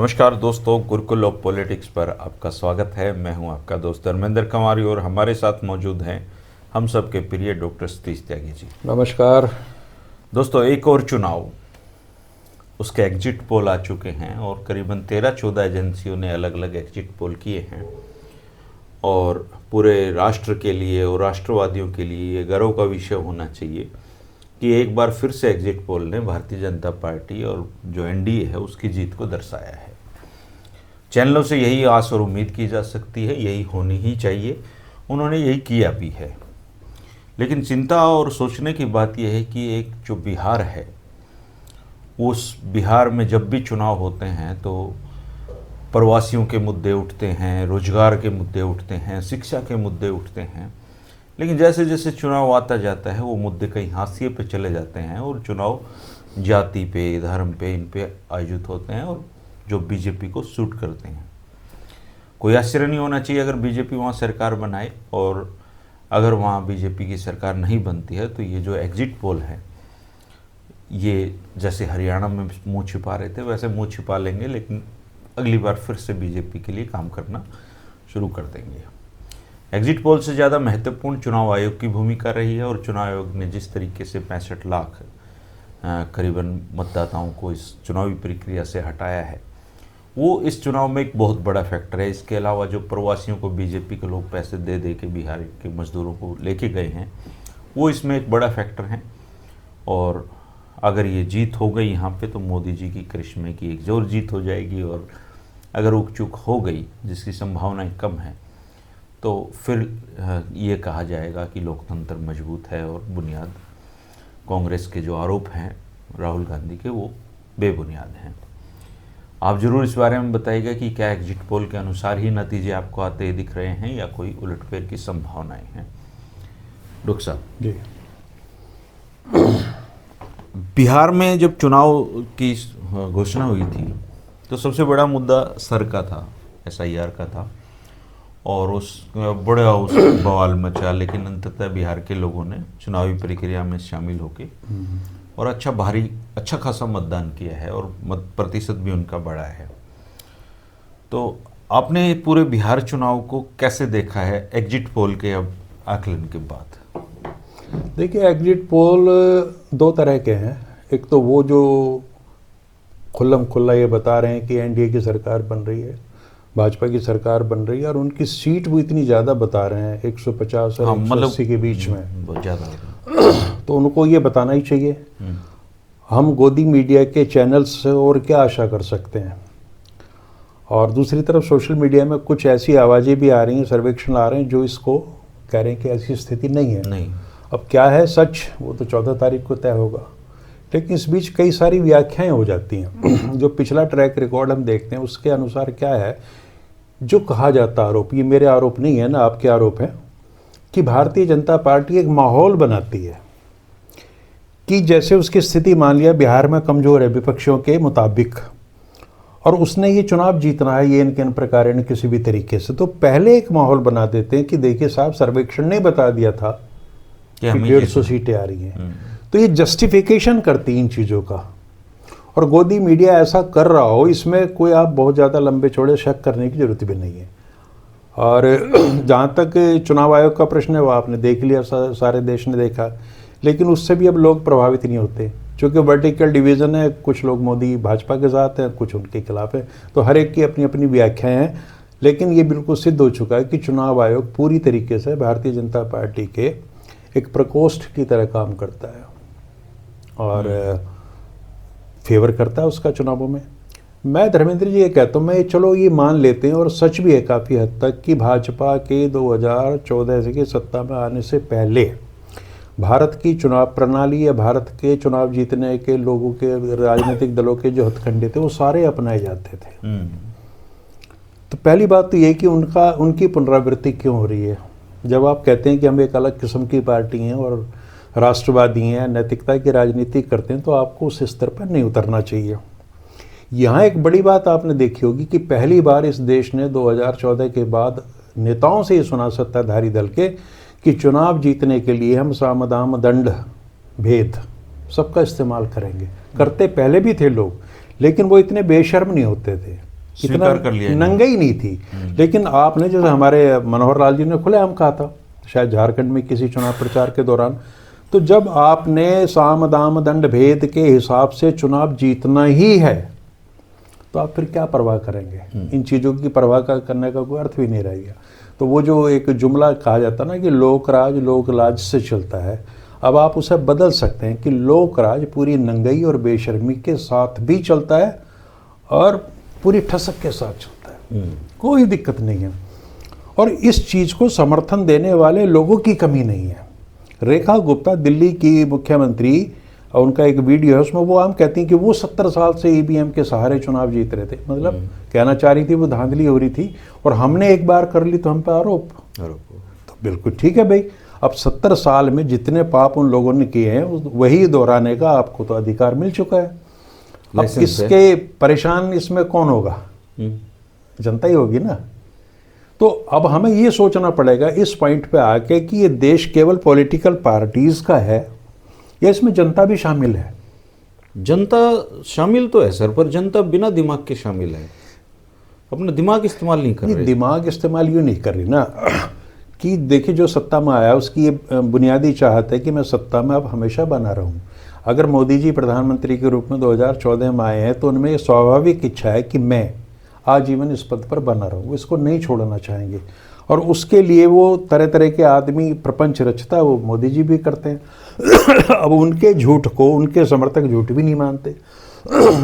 नमस्कार दोस्तों, Gurukul of politics पर आपका स्वागत है। मैं हूं आपका दोस्त धर्मेंद्र कुमारी और हमारे साथ मौजूद हैं हम सबके प्रिय डॉक्टर सतीश त्यागी जी। नमस्कार दोस्तों, एक और चुनाव, उसके एग्जिट पोल आ चुके हैं और करीबन 13-14 एजेंसियों ने अलग अलग एग्जिट पोल किए हैं और पूरे राष्ट्र के लिए और राष्ट्रवादियों के लिए ये गर्व का विषय होना चाहिए कि एक बार फिर से एग्जिट पोल ने भारतीय जनता पार्टी और जो एनडीए है उसकी जीत को दर्शाया है। चैनलों से यही आस और उम्मीद की जा सकती है, यही होनी ही चाहिए, उन्होंने यही किया भी है। लेकिन चिंता और सोचने की बात यह है कि एक जो बिहार है, उस बिहार में जब भी चुनाव होते हैं तो प्रवासियों के मुद्दे उठते हैं, रोजगार के मुद्दे उठते हैं, शिक्षा के मुद्दे उठते हैं। लेकिन जैसे जैसे चुनाव आता जाता है वो मुद्दे कहीं हाशिए पे चले जाते हैं और चुनाव जाति पे, धर्म पे, इन पे आयोजित होते हैं और जो बीजेपी को सूट करते हैं। कोई आश्चर्य नहीं होना चाहिए अगर बीजेपी वहाँ सरकार बनाए, और अगर वहाँ बीजेपी की सरकार नहीं बनती है तो ये जो एग्जिट पोल है ये जैसे हरियाणा में मुँह छिपा रहे थे वैसे मुँह छिपा लेंगे, लेकिन अगली बार फिर से बीजेपी के लिए काम करना शुरू कर देंगे। एग्जिट पोल से ज़्यादा महत्वपूर्ण चुनाव आयोग की भूमिका रही है और चुनाव आयोग ने जिस तरीके से 65 लाख करीबन मतदाताओं को इस चुनावी प्रक्रिया से हटाया है वो इस चुनाव में एक बहुत बड़ा फैक्टर है। इसके अलावा जो प्रवासियों को बीजेपी के लोग पैसे दे दे के बिहार के मजदूरों को लेके गए हैं वो इसमें एक बड़ा फैक्टर है। और अगर ये जीत हो गई यहाँ पे तो मोदी जी की करिश्मे की एक जोर जीत हो जाएगी, और अगर उक चूक हो गई जिसकी संभावनाएं कम है तो फिर ये कहा जाएगा कि लोकतंत्र मजबूत है और बुनियाद कांग्रेस के जो आरोप हैं राहुल गांधी के वो बेबुनियाद हैं। आप ज़रूर इस बारे में बताइएगा कि क्या एग्जिट पोल के अनुसार ही नतीजे आपको आते दिख रहे हैं या कोई उलटफेर की संभावनाएं हैं। डॉक्टर साहब जी, बिहार में जब चुनाव की घोषणा हुई थी तो सबसे बड़ा मुद्दा सर का था, SIR का था, और उस बड़ा उस बवाल मचा। लेकिन अंततः बिहार के लोगों ने चुनावी प्रक्रिया में शामिल होके और अच्छा खासा मतदान किया है और मत प्रतिशत भी उनका बढ़ा है। तो आपने पूरे बिहार चुनाव को कैसे देखा है एग्जिट पोल के अब आकलन के बाद? देखिए, एग्जिट पोल दो तरह के हैं। एक तो वो जो खुल्लम खुल्ला ये बता रहे हैं कि एनडीए की सरकार बन रही है, भाजपा की सरकार बन रही है, और उनकी सीट वो इतनी ज़्यादा बता रहे हैं 150 और 180 के बीच में, बहुत ज़्यादा। तो उनको ये बताना ही चाहिए। हम गोदी मीडिया के चैनल्स से और क्या आशा कर सकते हैं। और दूसरी तरफ सोशल मीडिया में कुछ ऐसी आवाज़ें भी आ रही हैं, सर्वेक्षण आ रहे हैं जो इसको कह रहे हैं कि ऐसी स्थिति नहीं है। नहीं, अब क्या है सच वो तो 14 तारीख को तय होगा। लेकिन इस बीच कई सारी व्याख्याएं हो जाती हैं। जो पिछला ट्रैक रिकॉर्ड हम देखते हैं उसके अनुसार क्या है, जो कहा जाता आरोप, ये मेरे आरोप नहीं है ना, आपके आरोप है, कि भारतीय जनता पार्टी एक माहौल बनाती है कि जैसे उसकी स्थिति मान लिया बिहार में कमज़ोर है विपक्षों के मुताबिक, और उसने ये चुनाव जीतना है ये इन प्रकार ने किसी भी तरीके से, तो पहले एक माहौल बना देते हैं कि देखिए साहब, सर्वेक्षण ने बता दिया था कि 150 सीटें आ रही हैं। तो ये जस्टिफिकेशन करती इन चीज़ों का, और गोदी मीडिया ऐसा कर रहा हो इसमें कोई आप बहुत ज़्यादा लंबे चौड़े शक करने की ज़रूरत भी नहीं है। और जहाँ तक चुनाव आयोग का प्रश्न है वो आपने देख लिया, सारे देश ने देखा, लेकिन उससे भी अब लोग प्रभावित नहीं होते, क्योंकि वर्टिकल डिवीज़न है, कुछ लोग मोदी भाजपा के साथ हैं, कुछ उनके खिलाफ है, तो हर एक की अपनी अपनी व्याख्याएँ हैं। लेकिन ये बिल्कुल सिद्ध हो चुका है कि चुनाव आयोग पूरी तरीके से भारतीय जनता पार्टी के एक प्रकोष्ठ की तरह काम करता है और फेवर करता है उसका चुनावों में। मैं धर्मेंद्र जी ये कहता हूँ, मैं चलो ये मान लेते हैं, और सच भी है काफ़ी हद तक, कि भाजपा के 2014 के सत्ता में आने से पहले भारत की चुनाव प्रणाली या भारत के चुनाव जीतने के लोगों के, राजनीतिक दलों के जो हथकंडे थे वो सारे अपनाए जाते थे। तो पहली बात तो ये कि उनकी पुनरावृत्ति क्यों हो रही है। जब आप कहते हैं कि हम एक अलग किस्म की पार्टी हैं और राष्ट्रवादी हैं, नैतिकता की राजनीति करते हैं, तो आपको उस स्तर पर नहीं उतरना चाहिए। यहाँ एक बड़ी बात आपने देखी होगी कि पहली बार इस देश ने 2014 के बाद नेताओं से ये सुना, सत्ताधारी दल के, कि चुनाव जीतने के लिए हम सामदाम दंड भेद सबका इस्तेमाल करेंगे। करते पहले भी थे लोग, लेकिन वो इतने बेशर्म नहीं होते थे। स्वीकार कर लिया नंगाई नहीं थी। लेकिन आपने जैसे हमारे मनोहर लाल जी ने खुलेआम कहा था, शायद झारखंड में किसी चुनाव प्रचार के दौरान, तो जब आपने साम दाम दंड भेद के हिसाब से चुनाव जीतना ही है तो आप फिर क्या परवाह करेंगे? इन चीज़ों की परवाह करने का कोई अर्थ भी नहीं रह गया। तो वो जो एक जुमला कहा जाता ना कि लोकराज लोकलाज से चलता है, अब आप उसे बदल सकते हैं कि लोकराज पूरी नंगई और बेशर्मी के साथ भी चलता है और पूरी ठसक के साथ चलता है, कोई दिक्कत नहीं है। और इस चीज़ को समर्थन देने वाले लोगों की कमी नहीं है। रेखा गुप्ता दिल्ली की मुख्यमंत्री, और उनका एक वीडियो है उसमें वो आम कहती हैं कि वो 70 साल से ईवीएम के सहारे चुनाव जीत रहे थे। मतलब कहना चाह रही थी वो धांधली हो रही थी और हमने एक बार कर ली तो हम पे आरोप। तो बिल्कुल ठीक है भाई, अब 70 साल में जितने पाप उन लोगों ने किए हैं वही दोहराने का आपको तो अधिकार मिल चुका है। अब इसके परेशान इसमें कौन होगा? जनता ही होगी ना। तो अब हमें ये सोचना पड़ेगा इस पॉइंट पे आके कि ये देश केवल पॉलिटिकल पार्टीज का है या इसमें जनता भी शामिल है? जनता शामिल तो है सर, पर जनता बिना दिमाग के शामिल है, अपना दिमाग इस्तेमाल नहीं कर रही। दिमाग इस्तेमाल यूँ नहीं कर रही ना कि देखिए जो सत्ता में आया उसकी ये बुनियादी चाहत है कि मैं सत्ता में अब हमेशा बना रहूं। अगर मोदी जी प्रधानमंत्री के रूप में 2014 में आए हैं तो उनमें स्वाभाविक इच्छा है कि मैं आजीवन इस पद पर बना रहूं, इसको नहीं छोड़ना चाहेंगे। और उसके लिए वो तरह तरह के आदमी प्रपंच रचता, वो मोदी जी भी करते हैं। अब उनके झूठ को उनके समर्थक झूठ भी नहीं मानते।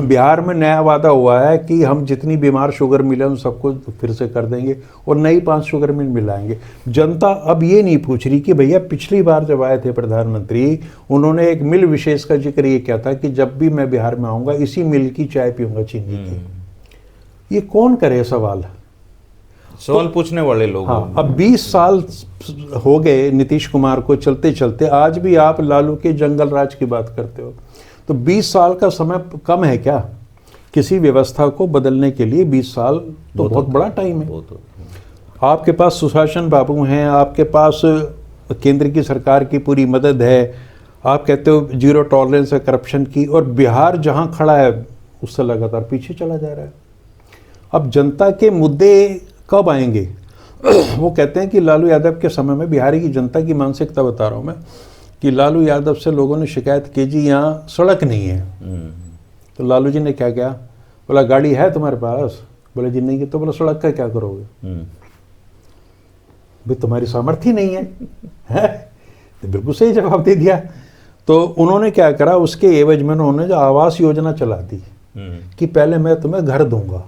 बिहार में नया वादा हुआ है कि हम जितनी बीमार शुगर मिले उन सबको फिर से कर देंगे और नई 5 शुगर मिल मिलाएंगे। जनता अब ये नहीं पूछ रही कि भैया पिछली बार जब आए थे प्रधानमंत्री उन्होंने एक मिल विशेष का जिक्र ये किया था कि जब भी मैं बिहार में आऊँगा इसी मिल की चाय पीऊँगा चीनी की। ये कौन करे सवाल पूछने वाले लोग। हाँ, अब 20 साल हो गए नीतीश कुमार को चलते चलते, आज भी आप लालू के जंगल राज की बात करते हो। तो 20 साल का समय कम है क्या? किसी व्यवस्था को बदलने के लिए 20 साल तो बहुत बड़ा टाइम है। आपके पास सुशासन बाबू हैं, आपके पास केंद्र की सरकार की पूरी मदद है, आप कहते हो जीरो टॉलरेंस है करप्शन की, और बिहार जहां खड़ा है उससे लगातार पीछे चला जा रहा है। अब जनता के मुद्दे कब आएंगे? वो कहते हैं कि लालू यादव के समय में बिहारी की जनता की मानसिकता बता रहा हूँ मैं कि लालू यादव से लोगों ने शिकायत की जी यहाँ सड़क नहीं है। तो लालू जी ने क्या किया? बोला गाड़ी है तुम्हारे पास? बोले जी नहीं है। तो बोला सड़क का क्या करोगे? भाई तुम्हारी सामर्थ्य नहीं है? तो बिल्कुल सही जवाब दे दिया। तो उन्होंने क्या करा, उसके एवज में उन्होंने जो आवास योजना चला दी कि पहले मैं तुम्हें घर दूंगा,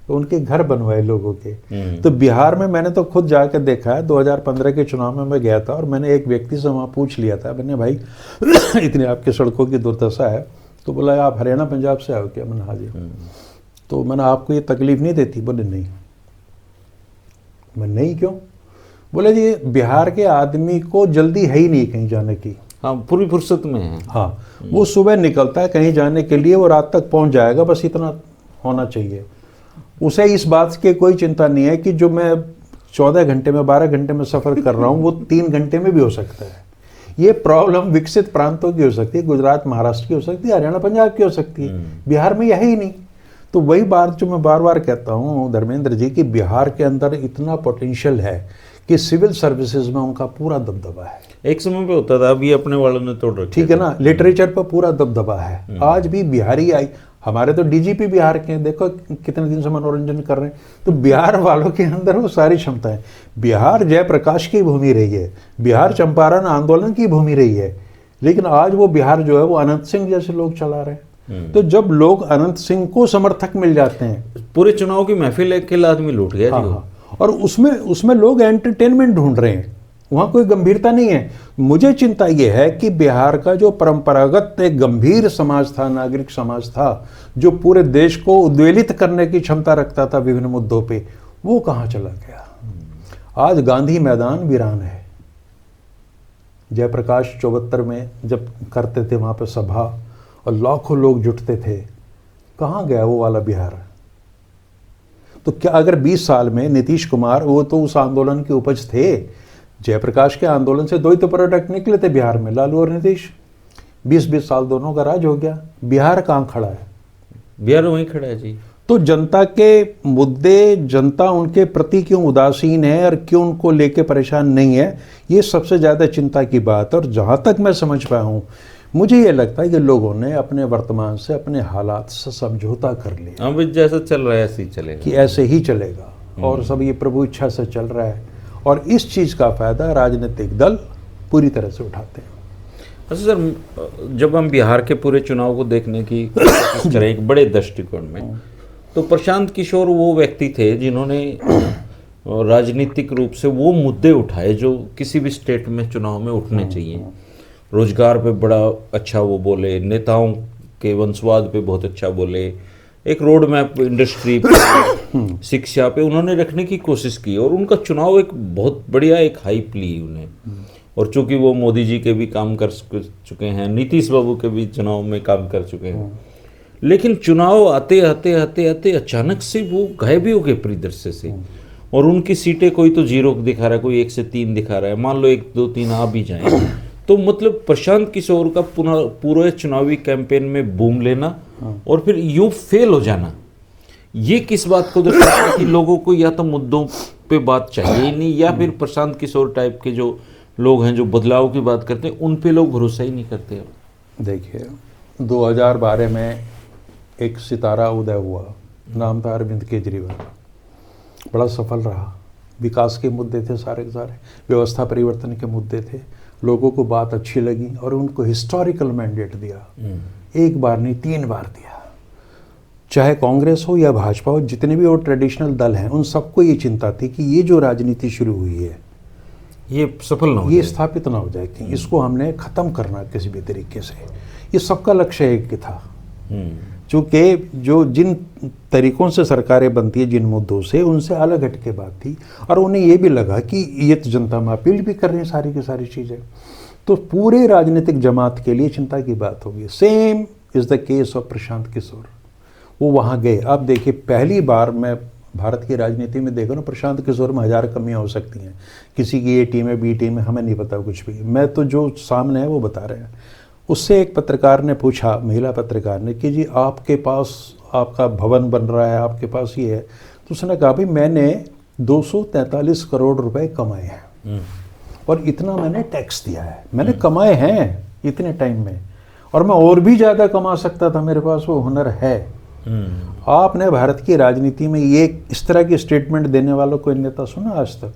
तो उनके घर बनवाए लोगों के। तो बिहार में मैंने तो खुद जाकर देखा है, 2015 के चुनाव में मैं गया था और मैंने एक व्यक्ति से वहाँ पूछ लिया था, मैंने भाई इतनी आपकी सड़कों की दुर्दशा है, तो बोला आप हरियाणा पंजाब से आओ क्या? मैंने हाँ जी। तो मैंने आपको ये तकलीफ नहीं देती? बोले नहीं। मैं नहीं क्यों? बोले जी बिहार के आदमी को जल्दी है ही नहीं कहीं जाने की। हाँ, पूरी फुर्सत में है। हाँ, वो सुबह निकलता है कहीं जाने के लिए, वो रात तक पहुँच जाएगा, बस इतना होना चाहिए। उसे इस बात की कोई चिंता नहीं है कि जो मैं 14 घंटे में 12 घंटे में सफ़र कर रहा हूँ वो 3 घंटे में भी हो सकता है। ये प्रॉब्लम विकसित प्रांतों की हो सकती है, गुजरात महाराष्ट्र की हो सकती है, हरियाणा पंजाब की हो सकती है, बिहार में यह ही नहीं। तो वही बात जो मैं बार बार कहता हूँ धर्मेंद्र जी कि बिहार के अंदर इतना पोटेंशियल है कि सिविल सर्विसेज में उनका पूरा दबदबा है। एक समय पे होता था, अभी अपने वालों ने तोड़ रखा। ठीक है ना, लिटरेचर पर पूरा दबदबा है। आज भी बिहारी आई, हमारे तो डीजीपी बिहार के हैं, देखो कितने दिन से मनोरंजन कर रहे हैं। तो बिहार वालों के अंदर वो सारी क्षमता है। बिहार जयप्रकाश की भूमि रही है, बिहार चंपारण आंदोलन की भूमि रही है, लेकिन आज वो बिहार जो है वो अनंत सिंह जैसे लोग चला रहे हैं। तो जब लोग अनंत सिंह को समर्थक मिल जाते हैं, पूरे चुनाव की महफिल एक आदमी लूट गया। हाँ, और उसमें लोग एंटरटेनमेंट ढूंढ रहे हैं, वहाँ कोई गंभीरता नहीं है। मुझे चिंता ये है कि बिहार का जो परंपरागत एक गंभीर समाज था, नागरिक समाज था, जो पूरे देश को उद्वेलित करने की क्षमता रखता था विभिन्न मुद्दों पे, वो कहाँ चला गया। आज गांधी मैदान वीरान है। जयप्रकाश 74 में जब करते थे वहाँ पे सभा और लाखों लोग जुटते थे, कहाँ गया वो वाला बिहार? तो क्या अगर 20 साल में नीतीश कुमार, वो तो उस आंदोलन की उपज थे, जयप्रकाश के आंदोलन से 2 ही तो प्रोडक्ट निकले थे बिहार में, लालू और नीतीश। 20-20 साल दोनों का राज हो गया। बिहार कहाँ खड़ा है? बिहार वहीं खड़ा है जी। तो जनता के मुद्दे, जनता उनके प्रति क्यों उदासीन है और क्यों उनको लेके परेशान नहीं है, ये सबसे ज़्यादा चिंता की बात है। और जहाँ तक मैं समझ पाया हूँ, मुझे ये लगता है कि लोगों ने अपने वर्तमान से, अपने हालात से समझौता कर लिया। अब जैसा चल रहा है ऐसे ही चलेगा, कि ऐसे ही चलेगा और सब ये प्रभु इच्छा से चल रहा है, और इस चीज़ का फ़ायदा राजनीतिक दल पूरी तरह से उठाते हैं। अच्छा सर, जब हम बिहार के पूरे चुनाव को देखने की कोशिश करें एक बड़े दृष्टिकोण में, तो प्रशांत किशोर वो व्यक्ति थे जिन्होंने राजनीतिक रूप से वो मुद्दे उठाए जो किसी भी स्टेट में चुनाव में उठने चाहिए। रोजगार पे बड़ा अच्छा वो बोले, नेताओं के वंशवाद पे बहुत अच्छा बोले, एक रोड मैप इंडस्ट्री पे, शिक्षा पे उन्होंने रखने की कोशिश की, और उनका चुनाव एक बहुत बढ़िया एक हाइप ली उन्हें। और चूंकि वो मोदी जी के भी काम कर चुके हैं, नीतीश बाबू के भी चुनाव में काम कर चुके हैं, लेकिन चुनाव आते आते आते आते अचानक से वो गायब ही हो गए परिदृश्य से। और उनकी सीटें कोई तो 0 दिखा रहा है, कोई 1 से 3 दिखा रहा है, मान लो 1, 2, 3 आ भी जाए, तो मतलब प्रशांत किशोर का पूरे चुनावी कैंपेन में बूम लेना और फिर यूं फेल हो जाना, ये किस बात को दर्शाता है कि लोगों को या तो मुद्दों पे बात चाहिए ही नहीं, या फिर प्रशांत किशोर टाइप के जो लोग हैं जो बदलाव की बात करते हैं उन पे लोग भरोसा ही नहीं करते। देखिए 2012 में एक सितारा उदय हुआ, नाम था अरविंद केजरीवाल, बड़ा सफल रहा। विकास के मुद्दे थे सारे के सारे, व्यवस्था परिवर्तन के मुद्दे थे, लोगों को बात अच्छी लगी और उनको हिस्टोरिकल मैंडेट दिया। 1 बार नहीं 3 बार दिया। चाहे कांग्रेस हो या भाजपा हो, जितने भी और ट्रेडिशनल दल हैं, उन सबको ये चिंता थी कि ये जो राजनीति शुरू हुई है ये सफल ना हो, ये स्थापित ना हो जाए, कि इसको हमने ख़त्म करना किसी भी तरीके से। ये सबका लक्ष्य एक था। चूँकि जो जिन तरीक़ों से सरकारें बनती है, जिन मुद्दों से, उनसे अलग हट के बात थी, और उन्हें ये भी लगा कि ये तो जनता में अपील भी कर रही है सारी की सारी चीज़ें, तो पूरे राजनीतिक जमात के लिए चिंता की बात होगी। Same is the case of Prashant Kishor. वो वहाँ गए। अब देखिए, पहली बार मैं भारत की राजनीति में देखो ना, प्रशांत किशोर में 1000 कमियाँ हो सकती हैं, किसी की ए टीम है, बी टीम है, हमें नहीं पता कुछ भी, मैं तो जो सामने है वो बता रहे हैं। उससे एक पत्रकार ने पूछा, महिला पत्रकार ने, कि जी आपके पास आपका भवन बन रहा है, आपके पास ये है, तो उसने कहा भाई मैंने 243 करोड़ रुपए कमाए हैं और इतना मैंने टैक्स दिया है, मैंने कमाए हैं इतने टाइम में, और मैं और भी ज़्यादा कमा सकता था, मेरे पास वो हुनर है। आपने भारत की राजनीति में ये इस तरह की स्टेटमेंट देने वालों कोई नेता सुना आज तक,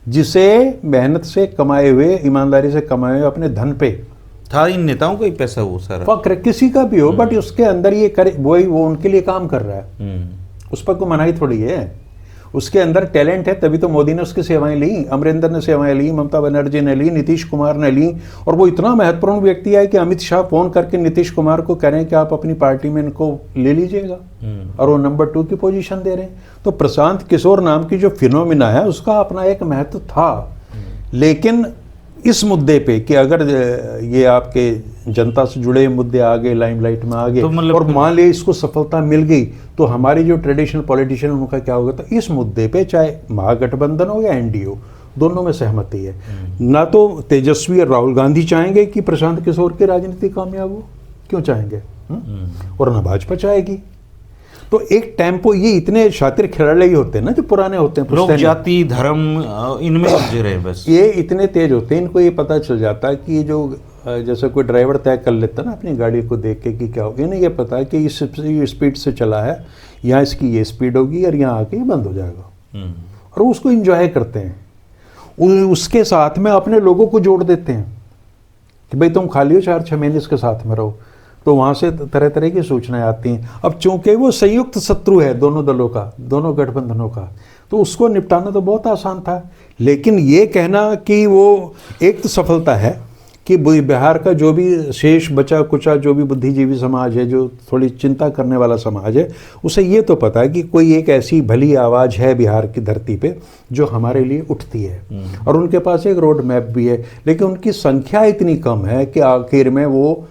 जिसे मेहनत से कमाए हुए, ईमानदारी से कमाए हुए अपने धन पे, था इन नेताओं का ही पैसा वो सारा, फक्र किसी का भी हो, बट उसके अंदर ये करे, वो उनके लिए काम कर रहा है, उस पर कोई मनाही थोड़ी है। उसके अंदर टैलेंट है, तभी तो मोदी ने उसकी सेवाएं ली, अमरिंदर ने सेवाएं ली, ममता बनर्जी ने ली, नीतीश कुमार ने ली, और वो इतना महत्वपूर्ण व्यक्ति है कि अमित शाह फोन करके नीतीश कुमार को कह रहे हैं कि आप अपनी पार्टी में इनको ले लीजिएगा, और वो नंबर 2 की पोजीशन दे रहे हैं। तो प्रशांत किशोर नाम की जो फिनोमिना है, उसका अपना एक महत्व था। लेकिन इस मुद्दे पे कि अगर ये आपके जनता से जुड़े मुद्दे आ गए, लाइमलाइट में आ गए, तो मतलब और मान लिया इसको सफलता मिल गई, तो हमारी जो ट्रेडिशनल पॉलिटिशियन उनका क्या होगा। तो इस मुद्दे पे चाहे महागठबंधन हो या एनडीए हो, दोनों में सहमति है। ना तो तेजस्वी और राहुल गांधी चाहेंगे कि प्रशांत किशोर की राजनीति कामयाब हो, क्यों चाहेंगे, और ना भाजपा चाहेगी। तो एक टेम्पो, ये इतने शातिर खिलाड़ी होते हैं ना जो पुराने होते हैं, लोग जाति धर्म इनमें उलझे रहे, बस ये इतने तेज होते हैं, इनको ये पता चल जाता है कि जो जैसे कोई ड्राइवर तय कर लेता है ना अपनी गाड़ी को देख के कि क्या होगा, इन्हें ये पता है कि इस स्पीड से चला है, यहाँ इसकी ये स्पीड होगी और यहाँ आके ये बंद हो जाएगा, और उसको इंजॉय करते हैं। उसके साथ में अपने लोगों को जोड़ देते हैं कि भाई तुम खाली हो 4-6 महीने इसके साथ में रहो, तो वहाँ से तरह तरह की सूचनाएं आती हैं। अब चूंकि वो संयुक्त शत्रु है दोनों दलों का, दोनों गठबंधनों का, तो उसको निपटाना तो बहुत आसान था। लेकिन ये कहना कि वो एक तो सफलता है कि बिहार का जो भी शेष बचा कुचा जो भी बुद्धिजीवी समाज है, जो थोड़ी चिंता करने वाला समाज है, उसे ये तो पता है कि कोई एक ऐसी भली आवाज़ है बिहार की धरती पे जो हमारे लिए उठती है, और उनके पास एक रोड मैप भी है। लेकिन उनकी संख्या इतनी कम है कि आखिर में वो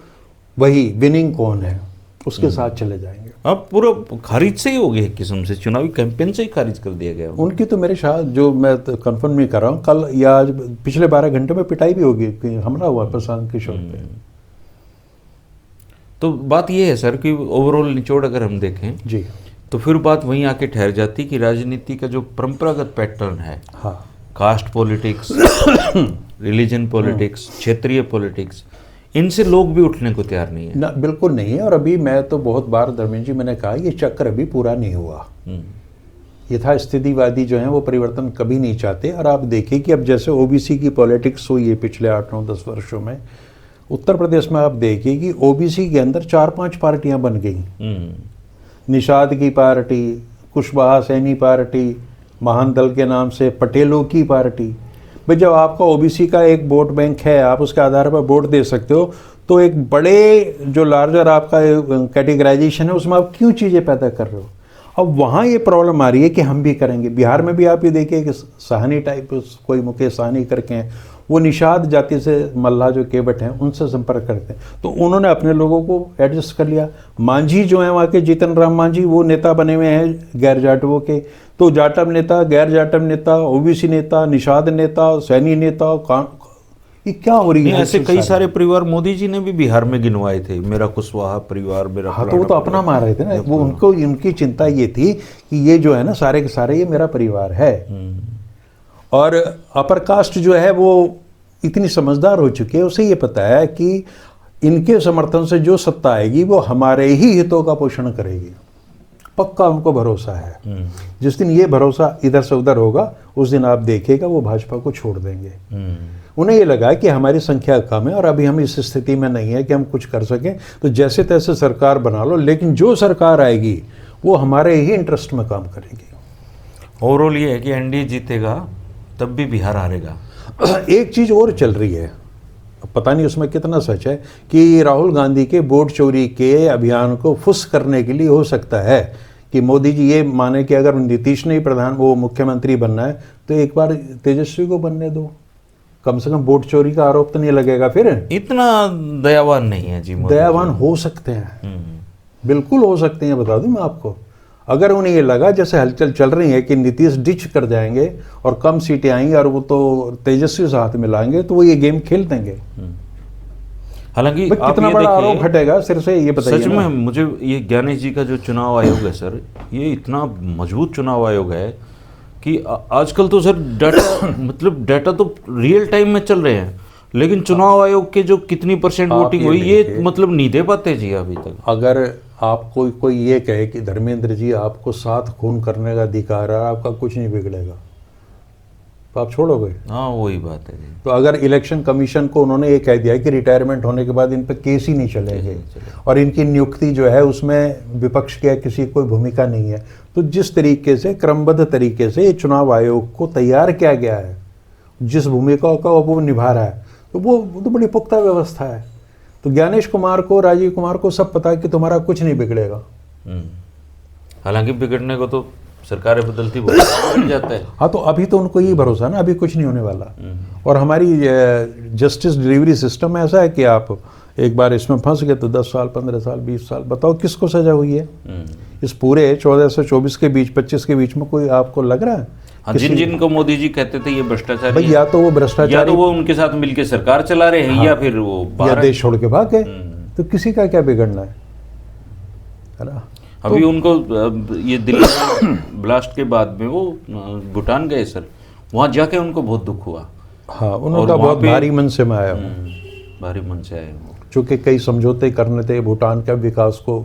वही विनिंग कौन है उसके साथ चले जाएंगे। अब पूरा खारिज से ही हो गया, एक किस्म से चुनावी कैंपेन से ही खारिज कर दिया गया उनकी। तो मेरे शायद, जो मैं तो कंफर्म नहीं कर रहा हूँ, कल या आज पिछले 12 घंटे में पिटाई भी होगी कि हमला हुआ प्रशांत किशोर पे। तो बात ये है सर कि ओवरऑल निचोड़ अगर हम देखें जी, तो फिर बात वहीं आके ठहर जाती कि राजनीति का जो परंपरागत पैटर्न है, हाँ, कास्ट पॉलिटिक्स, रिलीजन पॉलिटिक्स, क्षेत्रीय पॉलिटिक्स, इनसे लोग भी उठने को तैयार नहीं है ना, बिल्कुल नहीं है। और अभी मैं तो बहुत बार धर्मेंद्र जी मैंने कहा ये चक्र अभी पूरा नहीं हुआ। यथास्थितिवादी जो हैं वो परिवर्तन कभी नहीं चाहते। और आप देखिए कि अब जैसे ओबीसी की पॉलिटिक्स हुई है पिछले 8-9-10 वर्षों में, उत्तर प्रदेश में आप देखिए कि ओबीसी के अंदर 4-5 पार्टियां बन गई। निषाद की पार्टी, कुशवाहा सैनी पार्टी, महान दल के नाम से पटेलों की पार्टी। भाई जब आपका ओबीसी का एक वोट बैंक है, आप उसके आधार पर वोट दे सकते हो, तो एक बड़े जो लार्जर आपका कैटेगराइजेशन है उसमें आप क्यों चीज़ें पैदा कर रहे हो? अब वहाँ ये प्रॉब्लम आ रही है कि हम भी करेंगे। बिहार में भी आप ये देखिए कि साहनी टाइप कोई मुकेश साहनी करके हैं, वो निषाद जाति से मल्लाह जो केवट हैं उनसे संपर्क करते हैं, तो उन्होंने अपने लोगों को एडजस्ट कर लिया। मांझी जो है वहाँ के जीतन राम मांझी, वो नेता बने हुए हैं गैर जाटवों के। तो जाटव नेता, गैर जाटव नेता, ओबीसी नेता, निषाद नेता, सैनी नेता, ये क्या हो रही है? ऐसे कई सारे परिवार मोदी जी ने भी बिहार में गिनवाए थे, मेरा कुशवाहा परिवार, मेरा। हाँ, तो वो तो अपना मार रहे थे ना, वो उनको उनकी चिंता ये थी कि ये जो है ना सारे के सारे ये मेरा परिवार है। और अपर कास्ट जो है वो इतनी समझदार हो चुकी है, उसे ये पता है कि इनके समर्थन से जो सत्ता आएगी वो हमारे ही हितों का पोषण करेगी। पक्का उनको भरोसा है। जिस दिन ये भरोसा इधर से उधर होगा उस दिन आप देखिएगा वो भाजपा को छोड़ देंगे। उन्हें ये लगा कि हमारी संख्या कम है और अभी हम इस स्थिति में नहीं है कि हम कुछ कर सकें, तो जैसे तैसे सरकार बना लो, लेकिन जो सरकार आएगी वो हमारे ही इंटरेस्ट में काम करेगी। ओवरऑल ये है कि एनडीए जीतेगा तब भी बिहार हारेगा। एक चीज़ और चल रही है, पता नहीं उसमें कितना सच है, कि राहुल गांधी के वोट चोरी के अभियान को फुस करने के लिए हो सकता है कि मोदी जी ये माने कि अगर नीतीश ने ही वो मुख्यमंत्री बनना है तो एक बार तेजस्वी को बनने दो, कम से कम वोट चोरी का आरोप तो नहीं लगेगा। फिर इतना दयावान नहीं है जी मोदी। दयावान हो सकते हैं, बिल्कुल हो सकते हैं, बता दूं मैं आपको। अगर उन्हें ये लगा जैसे हलचल चल रही है कि नीतीश डिच कर जाएंगे और कम सीटें आएंगी और वो तो तेजस्वी से हाथ मिलाएंगे, तो वो ये गेम खेल देंगे। हालांकि कितना बड़ा आरोप हटेगा सिर से, ये बताइए। सच में मुझे ये ज्ञानेश जी का जो चुनाव आयोग है सर, ये इतना मजबूत चुनाव आयोग है कि आजकल तो सर डाटा मतलब डाटा तो रियल टाइम में चल रहे हैं, लेकिन चुनाव आयोग के जो कितनी % वोटिंग हुई ये मतलब नहीं दे पाते जी अभी तक। अगर आपको कोई ये कहे कि धर्मेंद्र जी आपको 7 खून करने का अधिकार है, आपका कुछ नहीं बिगड़ेगा, तो आप छोड़ोगे? हाँ, वही बात है जी। तो अगर इलेक्शन कमीशन को उन्होंने ये कह दिया कि रिटायरमेंट होने के बाद इन पर केस ही नहीं चलेंगे और इनकी नियुक्ति जो है उसमें विपक्ष की किसी कोई भूमिका नहीं है, तो जिस तरीके से क्रमबद्ध तरीके से ये चुनाव आयोग को तैयार किया गया है, जिस भूमिका का वो निभा रहा है, तो वो तो बड़ी पुख्ता व्यवस्था है। तो ज्ञानेश कुमार को, राजीव कुमार को सब पता है कि तुम्हारा कुछ नहीं बिगड़ेगा। हालांकि बिगड़ने को तो सरकारें बदलती बिगड़ जाता है। हाँ, तो अभी तो उनको ये भरोसा ना, अभी कुछ नहीं होने वाला। और हमारी जस्टिस डिलीवरी सिस्टम ऐसा है कि आप एक बार इसमें फंस गए तो 10 साल, 15 साल, 20 साल, बताओ किसको सजा हुई है? इस पूरे 14 से 24 के बीच, 25 के बीच में कोई आपको लग रहा है? हाँ, जिनको मोदी जी कहते थे ये भ्रष्टाचारी भाई, या तो वो भ्रष्टाचारी, या तो वो उनके साथ मिलकर सरकार चला रहे हैं, या फिर वो या देश छोड़ के भाग गए, तो किसी का क्या बिगड़ना है ना? अभी तो उनको ये दिल्ली ब्लास्ट के बाद में वो भूटान गए सर, वहाँ जाके उनको बहुत दुख हुआ। हाँ, उनका बहुत भारी मन से मैं आया हूँ, भारी मन से आया हूँ, चूँकि कई समझौते करने थे भूटान के विकास को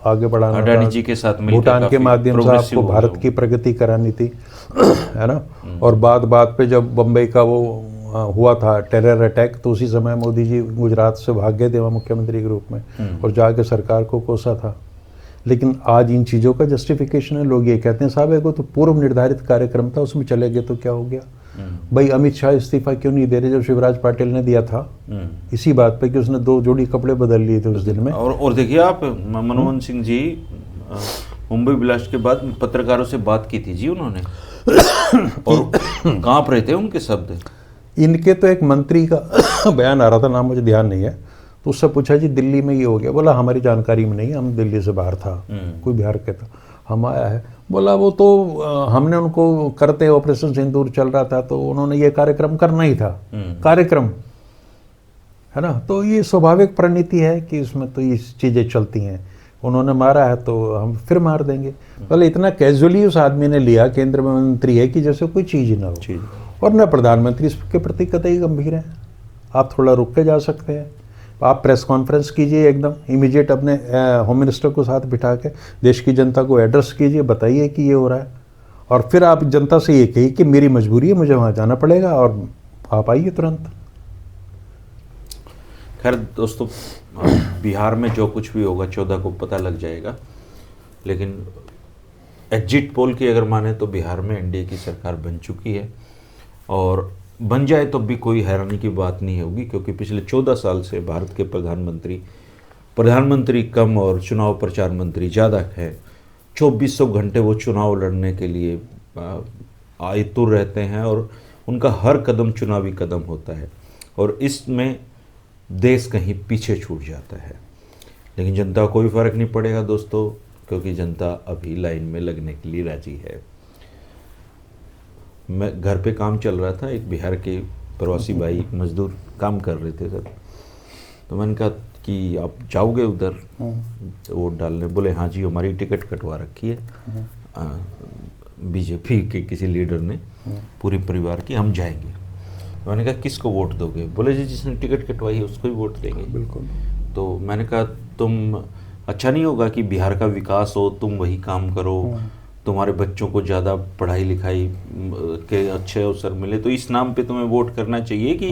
आगे बढ़ाना, अडानी जी के साथ भूटान के माध्यम से आपको भारत की प्रगति करानी थी, है ना। और बात पे जब बम्बई का वो हुआ था टेरर अटैक, तो उसी समय मोदी जी गुजरात से भाग गए थे वहाँ मुख्यमंत्री के रूप में और जाके सरकार को कोसा था। लेकिन आज इन चीज़ों का जस्टिफिकेशन है, लोग ये कहते हैं साहब एगो तो पूर्व निर्धारित कार्यक्रम था, उसमें चले गए तो क्या हो गया? भाई अमित शाह इस्तीफा क्यों नहीं दे रहे जब शिवराज पाटिल ने दिया था? इसी बात पे कि उसने 2 जोड़ी कपड़े बदल लिए थे उस दिन में। और देखिए आप, मनमोहन सिंह जी मुंबई ब्लास्ट के बाद पत्रकारों से बात की थी जी उन्होंने, और कांप रहे थे उनके शब्द। इनके तो एक मंत्री का बयान आ रहा था, नाम मुझे ध्यान नहीं है, तो उससे पूछा जी दिल्ली में ये हो गया, बोला हमारी जानकारी में नहीं, हम दिल्ली से बाहर था, कोई बिहार के था, हम आया है। बोला वो तो हमने उनको करते ऑपरेशन सिंदूर चल रहा था तो उन्होंने ये कार्यक्रम करना ही था, कार्यक्रम, है ना। तो ये स्वाभाविक परिणति है कि इसमें तो ये चीज़ें चलती हैं। उन्होंने मारा है तो हम फिर मार देंगे। मतलब इतना कैजुअली उस आदमी ने लिया, केंद्र में मंत्री है, कि जैसे कोई चीज़ ही ना हो। और न प्रधानमंत्री इसके प्रति कतई गंभीर हैं। आप थोड़ा रुक के जा सकते हैं, आप प्रेस कॉन्फ्रेंस कीजिए एकदम इमीडिएट, अपने होम मिनिस्टर को साथ बिठा के देश की जनता को एड्रेस कीजिए, बताइए कि ये हो रहा है, और फिर आप जनता से ये कहिए कि मेरी मजबूरी है, मुझे वहाँ जाना पड़ेगा और आप आइए तुरंत। खैर दोस्तों, बिहार में जो कुछ भी होगा 14 को पता लग जाएगा, लेकिन एग्जिट पोल की अगर माने तो बिहार में एनडीए की सरकार बन चुकी है, और बन जाए तो भी कोई हैरानी की बात नहीं होगी, क्योंकि पिछले 14 साल से भारत के प्रधानमंत्री कम और चुनाव प्रचार मंत्री ज़्यादा है। 2400 घंटे वो चुनाव लड़ने के लिए आतुर रहते हैं, और उनका हर कदम चुनावी कदम होता है, और इसमें देश कहीं पीछे छूट जाता है। लेकिन जनता को कोई फ़र्क नहीं पड़ेगा दोस्तों, क्योंकि जनता अभी लाइन में लगने के लिए राजी है। मैं घर पे काम चल रहा था, एक बिहार के प्रवासी भाई मजदूर काम कर रहे थे सर, तो मैंने कहा कि आप जाओगे उधर वोट डालने? बोले हाँ जी, हमारी टिकट कटवा रखी है बीजेपी के किसी लीडर ने, पूरे परिवार की, हम जाएंगे। मैंने कहा किसको वोट दोगे? बोले जी जिसने टिकट कटवाई है उसको ही वोट देंगे। बिल्कुल। तो मैंने कहा तुम, अच्छा नहीं होगा कि बिहार का विकास हो, तुम वही काम करो, तुम्हारे बच्चों को ज़्यादा पढ़ाई लिखाई के अच्छे अवसर मिले, तो इस नाम पे तुम्हें वोट करना चाहिए कि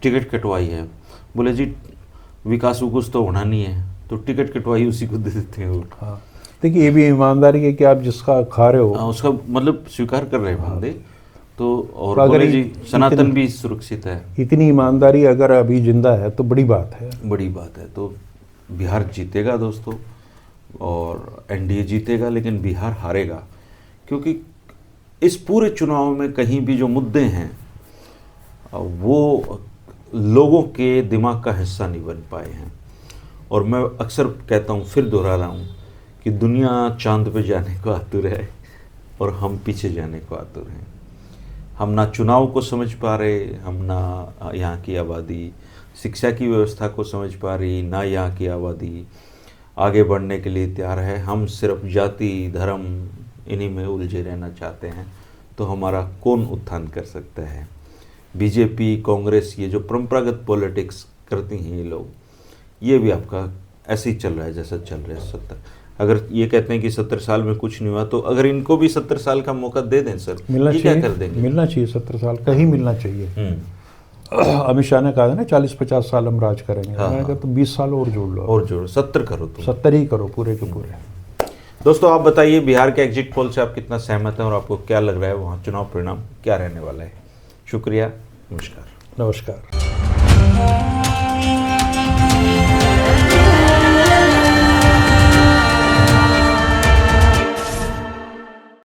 टिकट कटवाई है? बोले जी विकास विकुस तो होना नहीं है, तो टिकट कटवाई उसी को दे देते हैं वोट। हाँ, देखिए ये भी ईमानदारी है कि आप जिसका खा रहे हो उसका मतलब स्वीकार कर रहे हैं बंदे। तो और बोले जी सनातन भी सुरक्षित है। इतनी ईमानदारी अगर अभी जिंदा है तो बड़ी बात है, बड़ी बात है। तो बिहार जीतेगा दोस्तों, और एनडीए जीतेगा, लेकिन बिहार हारेगा, क्योंकि इस पूरे चुनाव में कहीं भी जो मुद्दे हैं वो लोगों के दिमाग का हिस्सा नहीं बन पाए हैं। और मैं अक्सर कहता हूँ, फिर दोहरा रहा हूँ, कि दुनिया चांद पे जाने को आतुर है और हम पीछे जाने को आतुर हैं। हम ना चुनाव को समझ पा रहे, हम ना यहाँ की आबादी शिक्षा की व्यवस्था को समझ पा रही, ना यहाँ की आबादी आगे बढ़ने के लिए तैयार है। हम सिर्फ जाति धर्म इन्हीं में उलझे रहना चाहते हैं। तो हमारा कौन उत्थान कर सकता है? बीजेपी, कांग्रेस, ये जो परंपरागत पॉलिटिक्स करती हैं ये लोग, ये भी आपका ऐसे ही चल रहा है जैसा चल रहा है 70। अगर ये कहते हैं कि 70 साल में कुछ नहीं हुआ, तो अगर इनको भी 70 साल का मौका दे दें सर, मिलना ये चाहिए, क्या कर देंगे? मिलना चाहिए 70 साल का ही मिलना चाहिए। अमित शाह ने कहा था ना 40-50 साल हम राज करेंगे। हाँ, मैंने कहा तो 20 साल और जोड़ लो, और जोड़ो, 70 करो, तो 70 ही करो पूरे के पूरे। दोस्तों आप बताइए, बिहार के एग्जिट पोल से आप कितना सहमत हैं, और आपको क्या लग रहा है वहाँ चुनाव परिणाम क्या रहने वाला है? शुक्रिया, नमस्कार। नमस्कार।